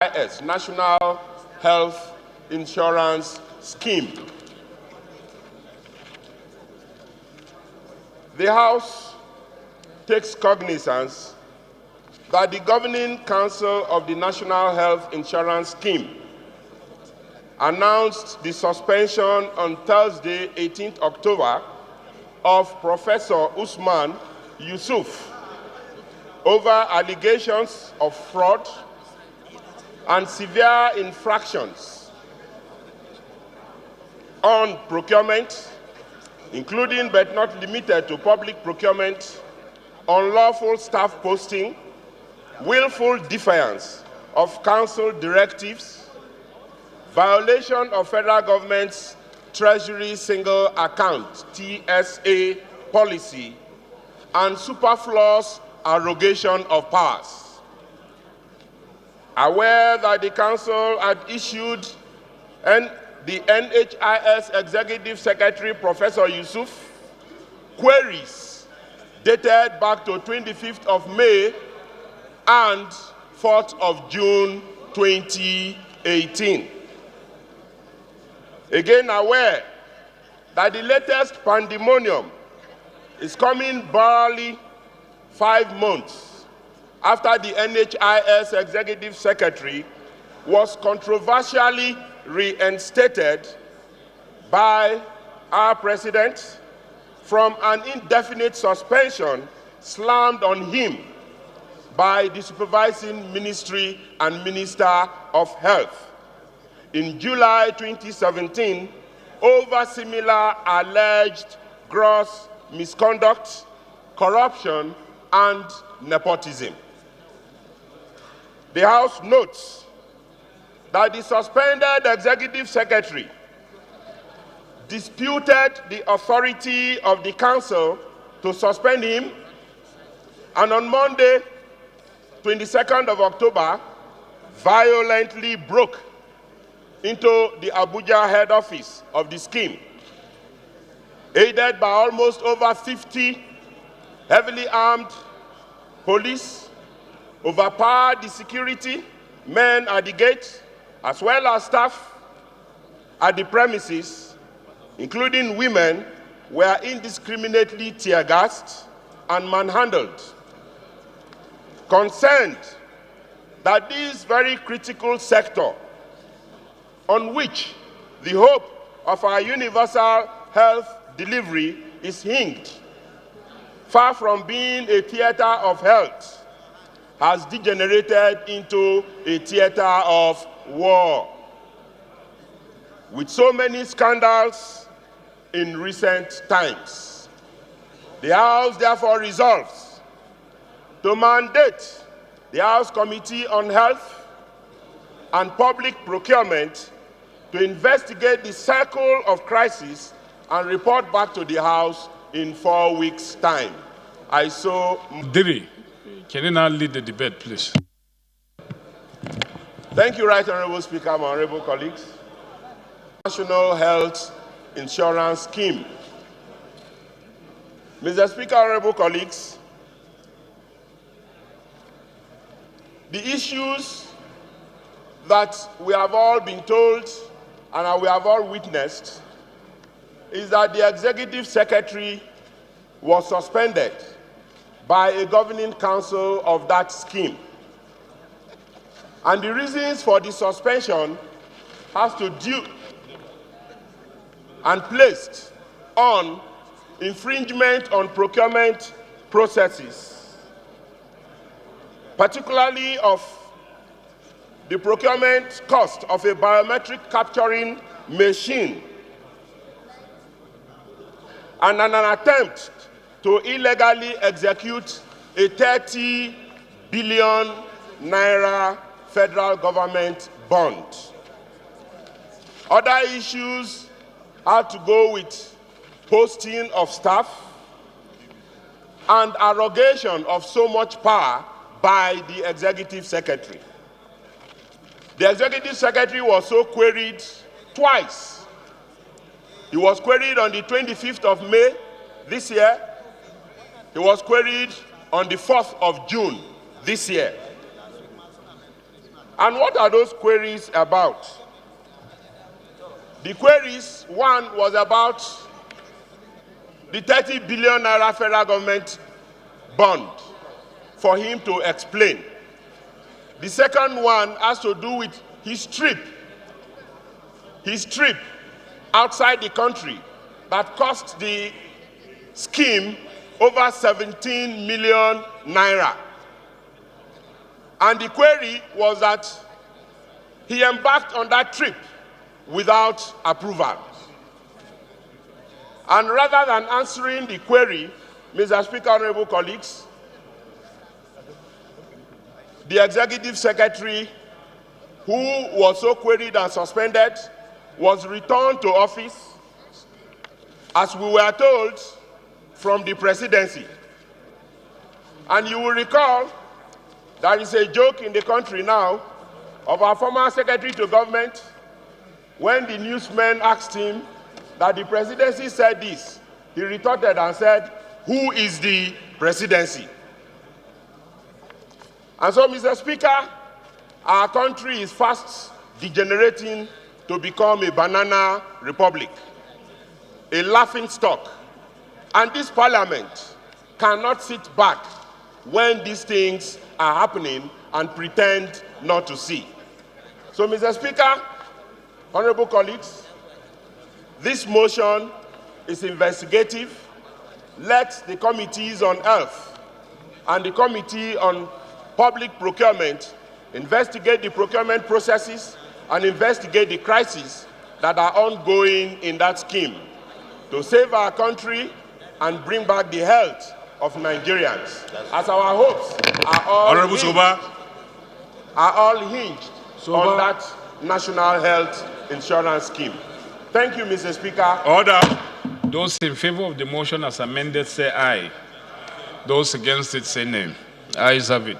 NHIS, National Health Insurance Scheme. The House takes cognizance that the Governing Council of the National Health Insurance Scheme announced the suspension on Thursday, 18th October, of Professor Usman Yusuf over allegations of fraud and severe infractions on procurement, including but not limited to public procurement, unlawful staff posting, willful defiance of council directives, violation of federal government's Treasury Single Account (TSA) policy, and superfluous arrogation of powers. Aware that the Council had issued the NHIS Executive Secretary, Professor Yusuf, queries dated back to 25th of May and 4th of June 2018. Again, aware that the latest pandemonium is coming barely 5 months after the NHIS Executive Secretary was controversially reinstated by our President from an indefinite suspension slammed on him by the Supervising Ministry and Minister of Health in July 2017 over similar alleged gross misconduct, corruption, and nepotism. The House notes that the suspended Executive Secretary disputed the authority of the Council to suspend him, and on Monday, 22nd of October, violently broke into the Abuja head office of the scheme, aided by almost over 50 heavily armed police, overpowered the security men at the gate, as well as staff at the premises, including women, were indiscriminately tear-gassed and manhandled. Concerned that this very critical sector, on which the hope of our universal health delivery is hinged, far from being a theater of health, has degenerated into a theater of war. With so many scandals in recent times, the House therefore resolves to mandate the House Committee on Health and Public Procurement to investigate the cycle of crisis and report back to the House in 4 weeks' time. Diri, can you now lead the debate, please? Thank you, Right Honourable Speaker, my honourable colleagues. National Health Insurance Scheme. Mr. Speaker, honourable colleagues, the issues that we have all been told and we have all witnessed is that the Executive Secretary was suspended by a governing council of that scheme. And the reasons for the suspension has to do and placed on infringement on procurement processes, particularly of the procurement cost of a biometric capturing machine, and an attempt to illegally execute a 30 billion naira federal government bond. Other issues had to go with posting of staff and arrogation of so much power by the Executive Secretary. The Executive Secretary was so queried twice. He was queried on the 25th of May this year. He was queried on the 4th of June this year. And what are those queries about? The queries, one was about the 30 billion naira federal government bond for him to explain. The second one has to do with his trip outside the country that cost the scheme over 17 million naira. And the query was that he embarked on that trip without approval. And rather than answering the query, Mr. Speaker, honorable colleagues, the executive secretary, who was so queried and suspended, was returned to office, as we were told, from the presidency. And you will recall there is a joke in the country now of our former secretary to government when the newsmen asked him that the presidency said this. He retorted and said, "Who is the presidency?" And so, Mr. Speaker, our country is fast degenerating to become a banana republic, a laughing stock. And this parliament cannot sit back when these things are happening and pretend not to see. So, Mr. Speaker, honorable colleagues, this motion is investigative. Let the committees on health and the committee on public procurement investigate the procurement processes and investigate the crises that are ongoing in that scheme to save our country and bring back the health of Nigerians, as our hopes are all hinged on that national health insurance scheme. Thank you, Mr. Speaker. Order. Those in favor of the motion as amended say aye. Those against it say nay. Ayes have it.